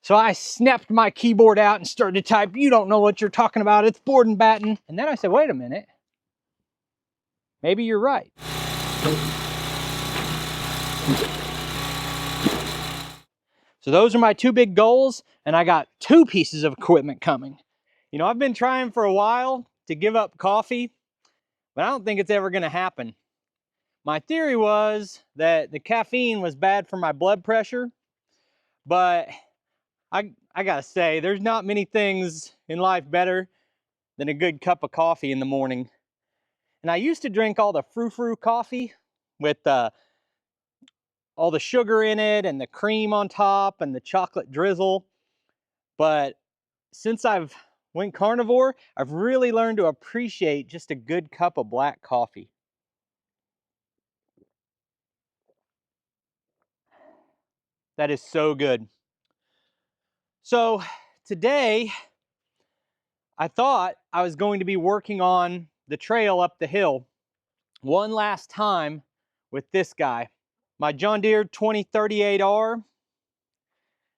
So I snapped my keyboard out and started to type, "You don't know what you're talking about, it's board and batten." And then I said, wait a minute, maybe you're right. So those are my two big goals, and I got 2 pieces of equipment coming. You know, I've been trying for a while to give up coffee, but I don't think it's ever gonna happen. My theory was that the caffeine was bad for my blood pressure, but I gotta say, there's not many things in life better than a good cup of coffee in the morning. And I used to drink all the frou-frou coffee with all the sugar in it and the cream on top and the chocolate drizzle. But since I've went carnivore, I've really learned to appreciate just a good cup of black coffee. That is so good. So today, I thought I was going to be working on the trail up the hill one last time with this guy, my John Deere 2038R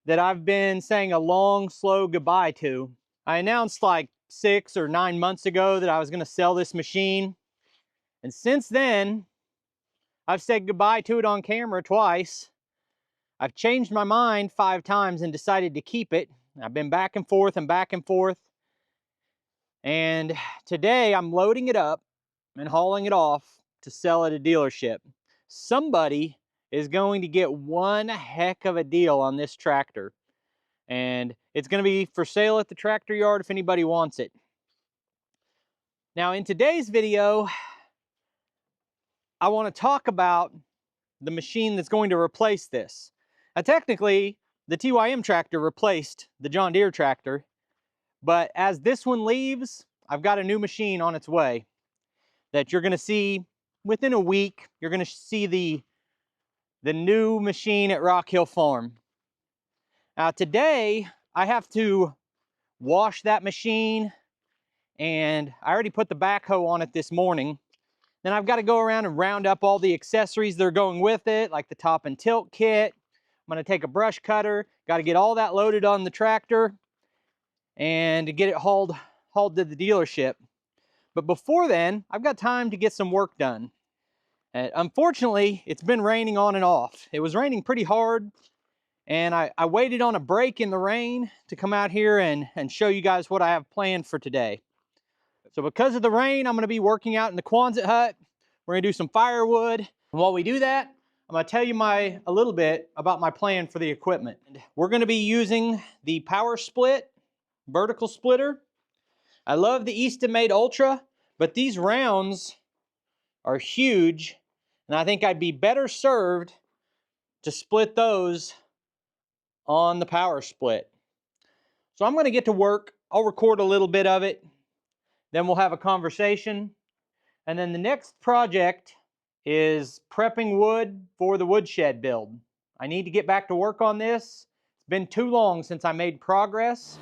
that I've been saying a long, slow goodbye to. I announced like 6 or 9 months ago that I was going to sell this machine, and since then I've said goodbye to it on camera twice. I've changed my mind 5 times and decided to keep it. I've been back and forth and back and forth, and today I'm loading it up and hauling it off to sell at a dealership. Somebody is going to get one heck of a deal on this tractor, and it's going to be for sale at the tractor yard if anybody wants it. Now in today's video, I want to talk about the machine that's going to replace this. Now technically, the TYM tractor replaced the John Deere tractor, but as this one leaves, I've got a new machine on its way that you're going to see within a week. You're going to see the new machine at Rock Hill Farm. Now today, I have to wash that machine, and I already put the backhoe on it this morning. Then I've got to go around and round up all the accessories that are going with it, like the top and tilt kit. I'm going to take a brush cutter, got to get all that loaded on the tractor and get it hauled to the dealership. But before then, I've got time to get some work done. Unfortunately, it's been raining on and off. It was raining pretty hard, and I waited on a break in the rain to come out here and show you guys what I have planned for today. So because of the rain, I'm going to be working out in the Quonset hut. We're going to do some firewood. And while we do that, I'm going to tell you a little bit about my plan for the equipment. We're going to be using the Power Split vertical splitter. I love the Easton-made Ultra, but these rounds are huge, and I think I'd be better served to split those on the Power Split. So I'm going to get to work. I'll record a little bit of it. Then we'll have a conversation. And then the next project is prepping wood for the woodshed build. I need to get back to work on this. It's been too long since I made progress.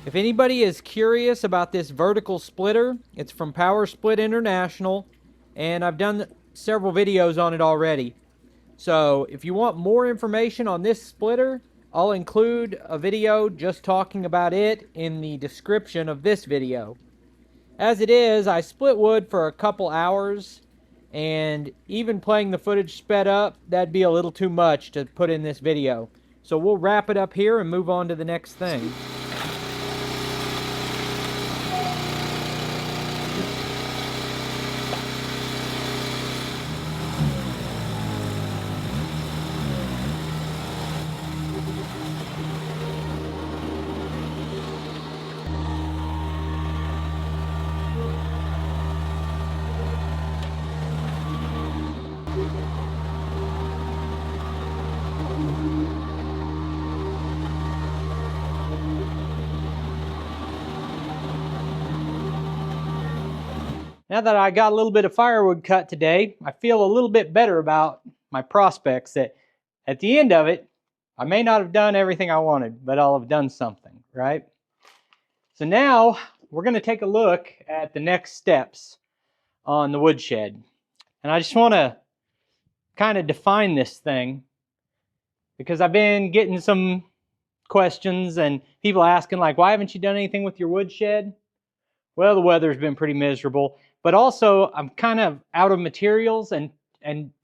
If anybody is curious about this vertical splitter, it's from Power Split International, and I've done several videos on it already. So if you want more information on this splitter, I'll include a video just talking about it in the description of this video. As it is, I split wood for a couple hours, and even playing the footage sped up, that'd be a little too much to put in this video. So we'll wrap it up here and move on to the next thing. Now that I got a little bit of firewood cut today, I feel a little bit better about my prospects that at the end of it, I may not have done everything I wanted, but I'll have done something, right? So now we're going to take a look at the next steps on the woodshed. And I just want to kind of define this thing because I've been getting some questions and people asking like, why haven't you done anything with your woodshed? Well, the weather's been pretty miserable, but also I'm kind of out of materials and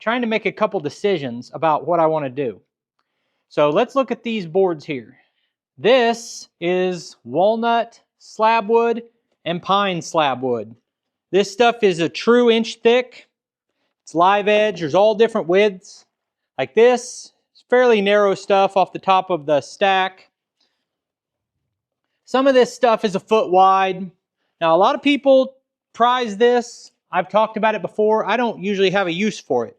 trying to make a couple decisions about what I want to do. So let's look at these boards here. This is walnut slab wood and pine slab wood. This stuff is a true inch thick. It's live edge. There's all different widths. Like this, it's fairly narrow stuff off the top of the stack. Some of this stuff is a foot wide. Now, a lot of people prize this. I've talked about it before. I don't usually have a use for it.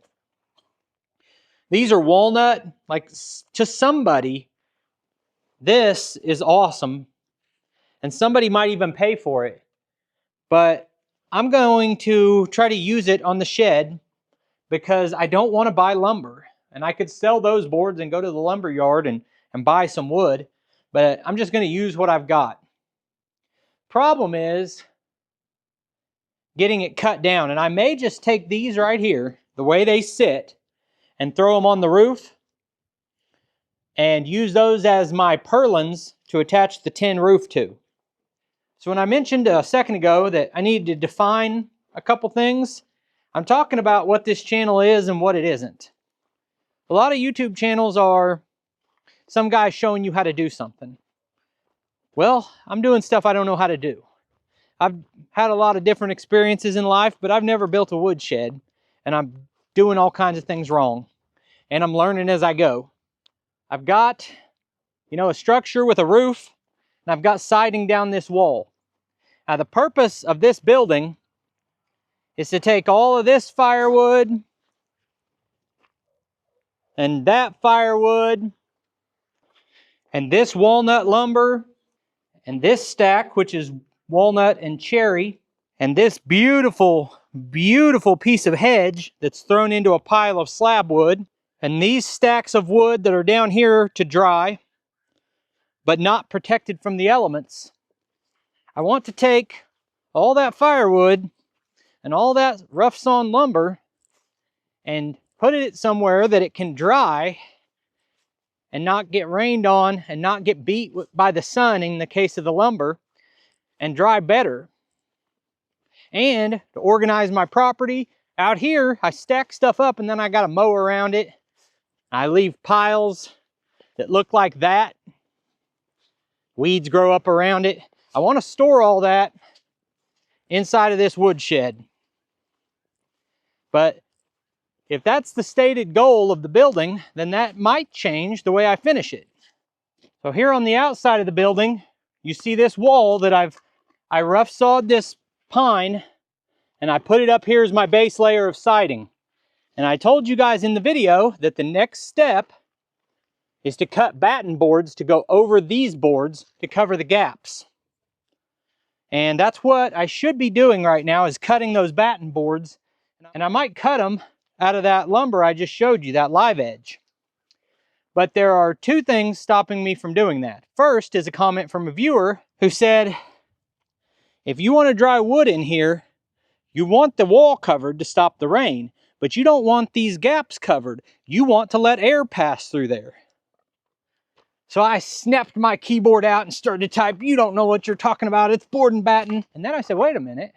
These are walnut. Like, to somebody, this is awesome. And somebody might even pay for it. But I'm going to try to use it on the shed because I don't want to buy lumber. And I could sell those boards and go to the lumber yard and buy some wood. But I'm just going to use what I've got. Problem is getting it cut down. And I may just take these right here, the way they sit, and throw them on the roof and use those as my purlins to attach the tin roof to. So when I mentioned a second ago that I needed to define a couple things, I'm talking about what this channel is and what it isn't. A lot of YouTube channels are some guy showing you how to do something. Well, I'm doing stuff I don't know how to do. I've had a lot of different experiences in life, but I've never built a woodshed, and I'm doing all kinds of things wrong, and I'm learning as I go. I've got, a structure with a roof, and I've got siding down this wall. Now, the purpose of this building is to take all of this firewood and that firewood and this walnut lumber and this stack, which is walnut and cherry, and this beautiful, beautiful piece of hedge that's thrown into a pile of slab wood, and these stacks of wood that are down here to dry, but not protected from the elements. I want to take all that firewood and all that rough sawn lumber and put it somewhere that it can dry and not get rained on and not get beat by the sun in the case of the lumber, and dry better. And to organize my property, out here I stack stuff up and then I got to mow around it. I leave piles that look like that. Weeds grow up around it. I want to store all that inside of this woodshed. But if that's the stated goal of the building, then that might change the way I finish it. So here on the outside of the building, you see this wall that I rough sawed this pine, and I put it up here as my base layer of siding. And I told you guys in the video that the next step is to cut batten boards to go over these boards to cover the gaps. And that's what I should be doing right now, is cutting those batten boards. And I might cut them out of that lumber I just showed you, that live edge. But there are two things stopping me from doing that. First is a comment from a viewer who said, if you want to dry wood in here, you want the wall covered to stop the rain, but you don't want these gaps covered. You want to let air pass through there. So I snapped my keyboard out and started to type, you don't know what you're talking about, it's board and batten. And then I said, wait a minute.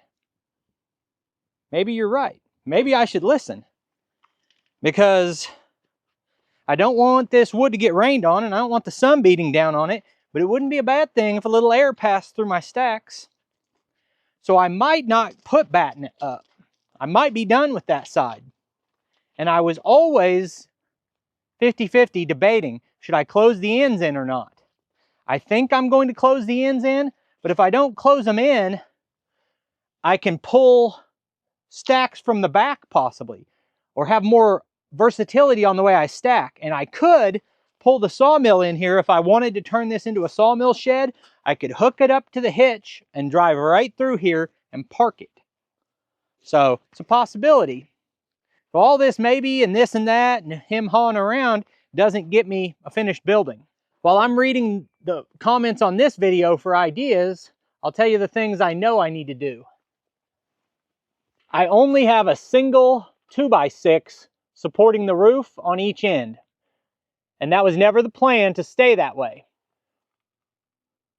Maybe you're right. Maybe I should listen. Because I don't want this wood to get rained on, and I don't want the sun beating down on it, but it wouldn't be a bad thing if a little air passed through my stacks. So I might not put batten up. I might be done with that side. And I was always 50-50 debating, should I close the ends in or not? I think I'm going to close the ends in, but if I don't close them in, I can pull stacks from the back possibly, or have more versatility on the way I stack. And I could pull the sawmill in here. If I wanted to turn this into a sawmill shed, I could hook it up to the hitch and drive right through here and park it. So it's a possibility. So all this maybe and this and that and him hawing around doesn't get me a finished building. While I'm reading the comments on this video for ideas, I'll tell you the things I know I need to do. I only have a single 2x6 supporting the roof on each end. And that was never the plan to stay that way.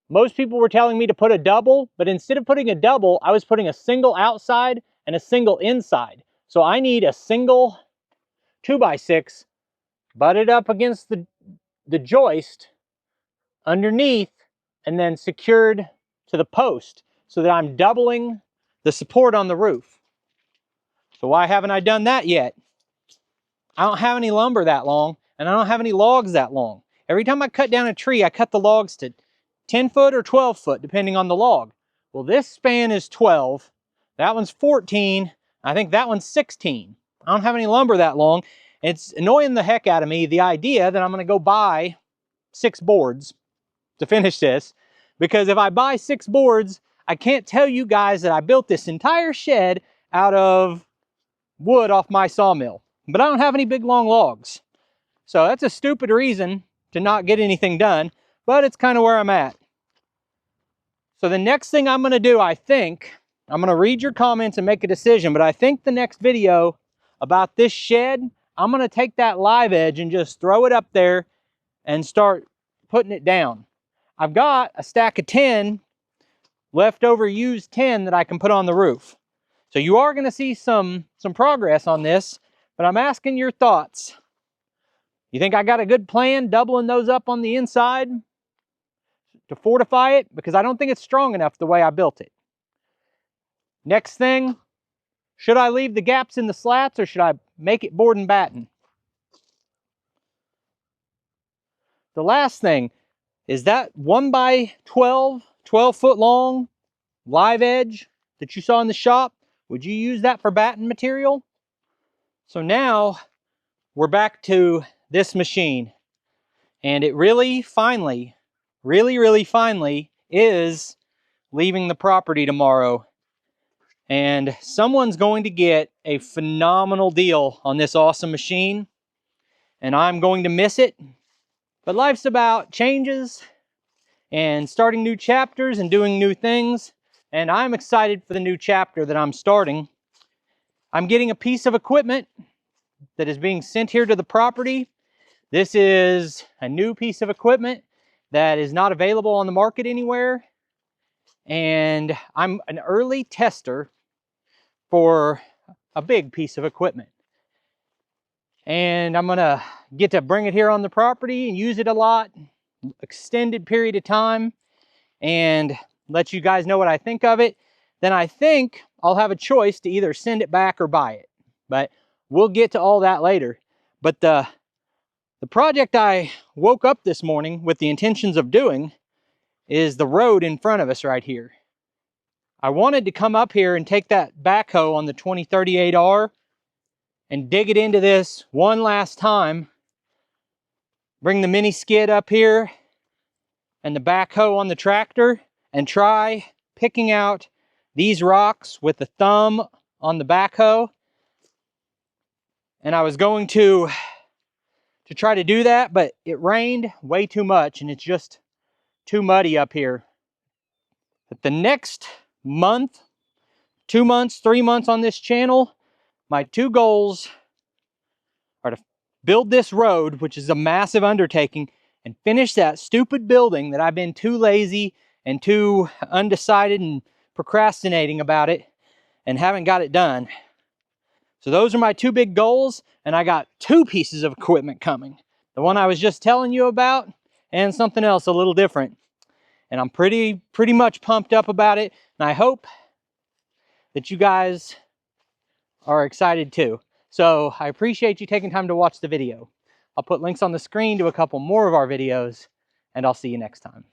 Most people were telling me to put a double, but instead of putting a double, I was putting a single outside and a single inside. So I need a single 2x6 butted up against the joist underneath and then secured to the post so that I'm doubling the support on the roof. So why haven't I done that yet? I don't have any lumber that long, and I don't have any logs that long. Every time I cut down a tree, I cut the logs to 10 foot or 12 foot, depending on the log. Well, this span is 12. That one's 14. I think that one's 16. I don't have any lumber that long. It's annoying the heck out of me, the idea that I'm going to go buy 6 boards to finish this, because if I buy 6 boards, I can't tell you guys that I built this entire shed out of wood off my sawmill. But I don't have any big long logs. So that's a stupid reason to not get anything done, but it's kind of where I'm at. So the next thing I'm going to do, I think, I'm going to read your comments and make a decision, but I think the next video about this shed, I'm going to take that live edge and just throw it up there and start putting it down. I've got a stack of 10 leftover used 10 that I can put on the roof. So you are going to see some progress on this, but I'm asking your thoughts. You think I got a good plan doubling those up on the inside to fortify it? Because I don't think it's strong enough the way I built it. Next thing, should I leave the gaps in the slats or should I make it board and batten? The last thing is that 1 by 12 foot long live edge that you saw in the shop. Would you use that for batten material? So now we're back to this machine, and it really finally is leaving the property tomorrow. And someone's going to get a phenomenal deal on this awesome machine, and I'm going to miss it. But life's about changes and starting new chapters and doing new things, and I'm excited for the new chapter that I'm starting. I'm getting a piece of equipment that is being sent here to the property. This is a new piece of equipment that is not available on the market anywhere, and I'm an early tester for a big piece of equipment. And I'm gonna get to bring it here on the property and use it a lot, extended period of time, and let you guys know what I think of it. Then I think I'll have a choice to either send it back or buy it. But we'll get to all that later. But the project I woke up this morning with the intentions of doing is the road in front of us right here. I wanted to come up here and take that backhoe on the 2038R and dig it into this one last time. Bring the mini skid up here and the backhoe on the tractor and try picking out these rocks with the thumb on the backhoe. And I was going to try to do that, but it rained way too much and it's just too muddy up here. But the next month, 2 months, 3 months on this channel, my 2 goals are to build this road, which is a massive undertaking, and finish that stupid building that I've been too lazy and too undecided and procrastinating about it and haven't got it done. So those are my 2 big goals, and I got 2 pieces of equipment coming. The one I was just telling you about and something else a little different. And I'm pretty much pumped up about it, and I hope that you guys are excited too. So I appreciate you taking time to watch the video. I'll put links on the screen to a couple more of our videos, and I'll see you next time.